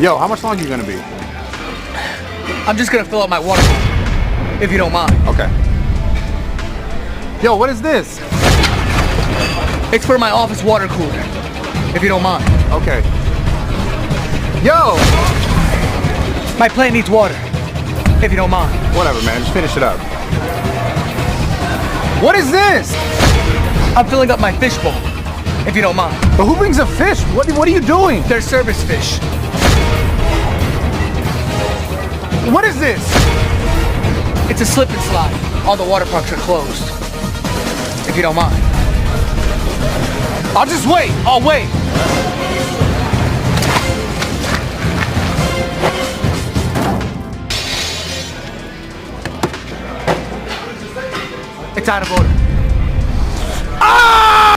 Yo, how much longer you gonna be? I'm just gonna fill up my water bottle, if you don't mind. Okay. Yo, what is this? It's for my office water cooler, if you don't mind. Okay. Yo! My plant needs water, if you don't mind. Whatever, man. Just finish it up. What is this? I'm filling up my fish bowl, if you don't mind. But who brings a fish? What are you doing? They're service fish. What is this? It's a slip and slide. All the water parks are closed, if you don't mind. I'll just wait. I'll wait. It's out of order.